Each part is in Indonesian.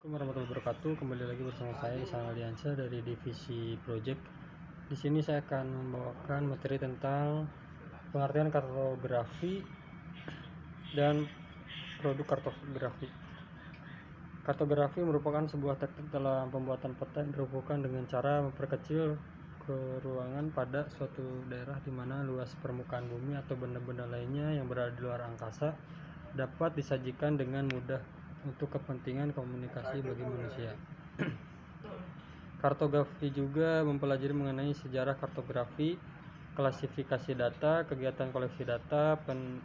Assalamualaikum warahmatullahi wabarakatuh. Kembali lagi bersama saya Isan Aliansyah dari divisi Project. Di sini saya akan membawakan materi tentang pengertian kartografi dan produk kartografi. Kartografi merupakan sebuah teknik dalam pembuatan peta yang dilakukan dengan cara memperkecil keruangan pada suatu daerah di mana luas permukaan bumi atau benda-benda lainnya yang berada di luar angkasa dapat disajikan dengan mudah untuk kepentingan komunikasi bagi manusia. Kartografi juga mempelajari mengenai sejarah kartografi, klasifikasi data, kegiatan koleksi data,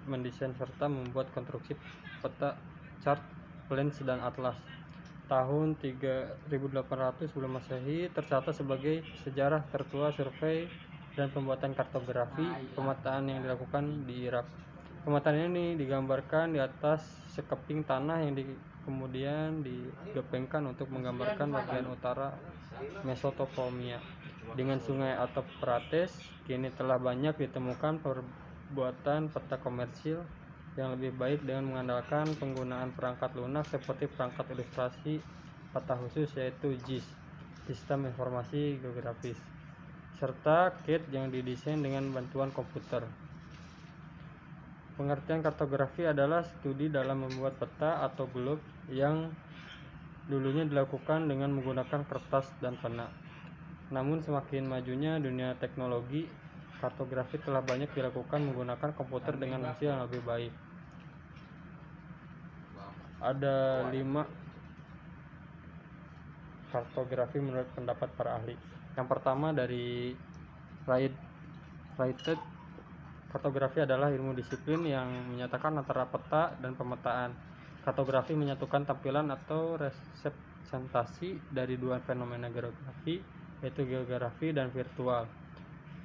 mendesain serta membuat konstruksi peta, chart, plans, dan atlas. Tahun 3800 sebelum Masehi tercatat sebagai sejarah tertua survei dan pembuatan kartografi pemetaan yang dilakukan di Irak. Pemetaan ini digambarkan di atas sekeping tanah yang kemudian digepengkan untuk menggambarkan bagian utara Mesopotamia dengan sungai atau Eufrates. Kini telah banyak ditemukan perbuatan peta komersil yang lebih baik dengan mengandalkan penggunaan perangkat lunak seperti perangkat ilustrasi peta khusus yaitu GIS, Sistem Informasi Geografis, serta CAD yang didesain dengan bantuan komputer. Pengertian kartografi adalah studi dalam membuat peta atau globe yang dulunya dilakukan dengan menggunakan kertas dan pena. Namun semakin majunya dunia teknologi, kartografi telah banyak dilakukan menggunakan komputer dengan hasil yang lebih baik. Ada 5 kartografi menurut pendapat para ahli. Yang pertama dari Wright. Kartografi adalah ilmu disiplin yang menyatakan antara peta dan pemetaan. Kartografi menyatukan tampilan atau representasi dari dua fenomena geografi, yaitu geografi dan virtual.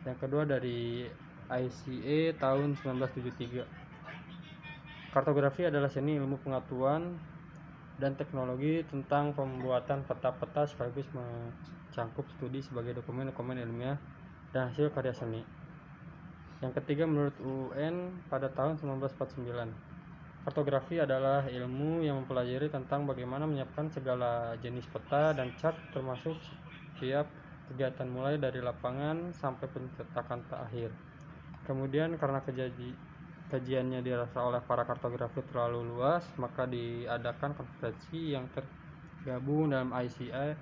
Yang kedua dari ICA tahun 1973. Kartografi adalah seni ilmu pengetahuan dan teknologi tentang pembuatan peta-peta sekaligus mencangkup studi sebagai dokumen-dokumen ilmiah dan hasil karya seni. Yang ketiga menurut UN pada tahun 1949. Kartografi adalah ilmu yang mempelajari tentang bagaimana menyiapkan segala jenis peta dan chart termasuk setiap kegiatan mulai dari lapangan sampai pencetakan akhir. Kemudian karena kajiannya dirasa oleh para kartografi terlalu luas, maka diadakan konferensi yang tergabung dalam ICA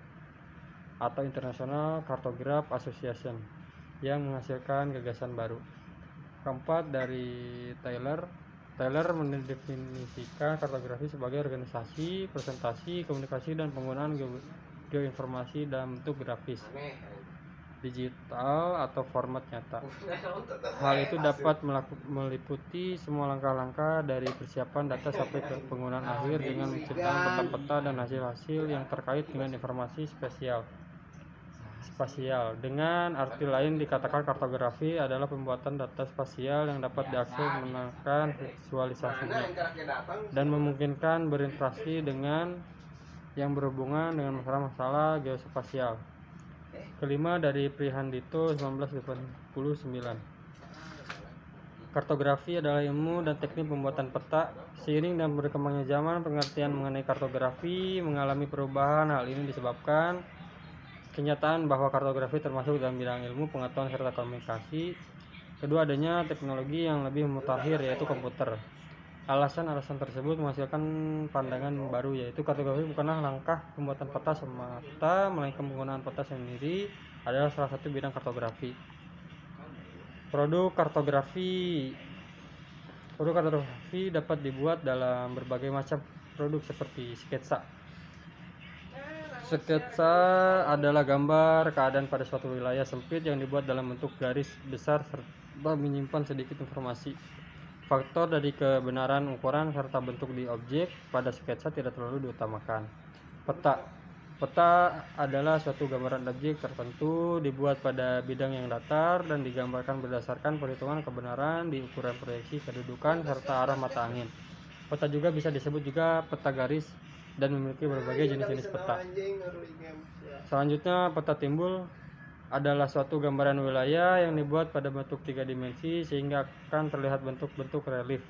atau International Cartograph Association yang menghasilkan gagasan baru. Keempat dari Taylor mendefinisikan kartografi sebagai organisasi, presentasi, komunikasi, dan penggunaan geoinformasi dalam bentuk grafis, digital, atau format nyata. Hal itu dapat meliputi semua langkah-langkah dari persiapan data sampai ke penggunaan akhir dengan menciptakan peta-peta dan hasil-hasil yang terkait dengan informasi spasial. Dengan arti lain dikatakan kartografi adalah pembuatan data spasial yang dapat diakses menggunakan visualisasinya dan memungkinkan berinteraksi dengan yang berhubungan dengan masalah-masalah geospasial. Kelima dari Prihandito 1989. Kartografi adalah ilmu dan teknik pembuatan peta. Seiring dan berkembangnya zaman, pengertian mengenai kartografi mengalami perubahan. Hal ini disebabkan kenyataan bahwa kartografi termasuk dalam bidang ilmu pengetahuan serta komunikasi. Kedua, adanya teknologi yang lebih mutakhir yaitu komputer. Alasan tersebut menghasilkan pandangan baru, yaitu kartografi bukanlah langkah pembuatan peta semata, melainkan penggunaan peta sendiri adalah salah satu bidang kartografi. Produk kartografi dapat dibuat dalam berbagai macam produk seperti sketsa. Sketsa adalah gambar keadaan pada suatu wilayah sempit yang dibuat dalam bentuk garis besar serta menyimpan sedikit informasi. Faktor dari kebenaran ukuran serta bentuk di objek pada sketsa tidak terlalu diutamakan. Peta adalah suatu gambaran objek tertentu dibuat pada bidang yang datar dan digambarkan berdasarkan perhitungan kebenaran di ukuran proyeksi kedudukan serta arah mata angin. Peta juga bisa disebut juga peta garis dan memiliki berbagai jenis-jenis peta. Selanjutnya, peta timbul adalah suatu gambaran wilayah yang dibuat pada bentuk 3 dimensi sehingga akan terlihat bentuk-bentuk relief.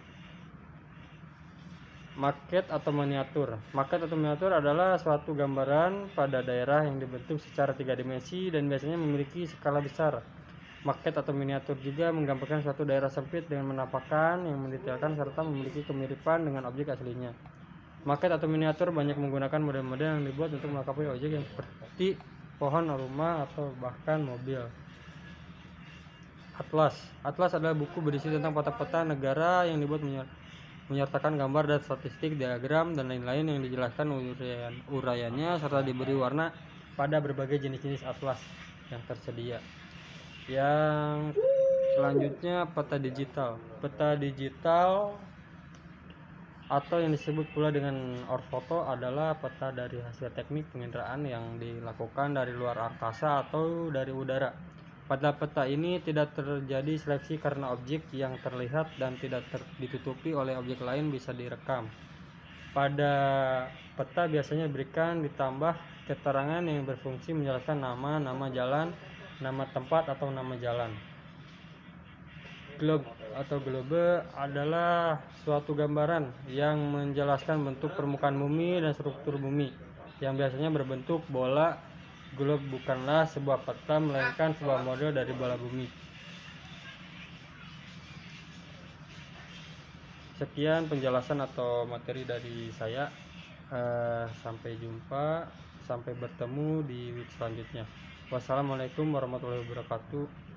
Maket atau miniatur. Maket atau miniatur adalah suatu gambaran pada daerah yang dibentuk secara 3 dimensi dan biasanya memiliki skala besar. Maket atau miniatur juga menggambarkan suatu daerah sempit dengan penampakan yang mendetailkan serta memiliki kemiripan dengan objek aslinya. Maket atau miniatur banyak menggunakan model-model yang dibuat untuk melengkapi objek yang seperti pohon, rumah, atau bahkan mobil. Atlas. Atlas adalah buku berisi tentang peta-peta negara yang dibuat menyertakan gambar dan statistik, diagram, dan lain-lain yang dijelaskan uraiannya serta diberi warna pada berbagai jenis-jenis atlas yang tersedia. Yang selanjutnya peta digital. Peta digital atau yang disebut pula dengan orfoto adalah peta dari hasil teknik penginderaan yang dilakukan dari luar angkasa atau dari udara. Pada peta ini tidak terjadi seleksi karena objek yang terlihat dan tidak ditutupi oleh objek lain bisa direkam. Pada peta biasanya diberikan ditambah keterangan yang berfungsi menjelaskan nama jalan, nama tempat, atau nama jalan. Globe atau globe adalah suatu gambaran yang menjelaskan bentuk permukaan bumi dan struktur bumi yang biasanya berbentuk bola. Globe bukanlah sebuah peta melainkan sebuah model dari bola bumi. Sekian penjelasan atau materi dari saya. Sampai jumpa, sampai bertemu di week selanjutnya. Wassalamualaikum warahmatullahi wabarakatuh.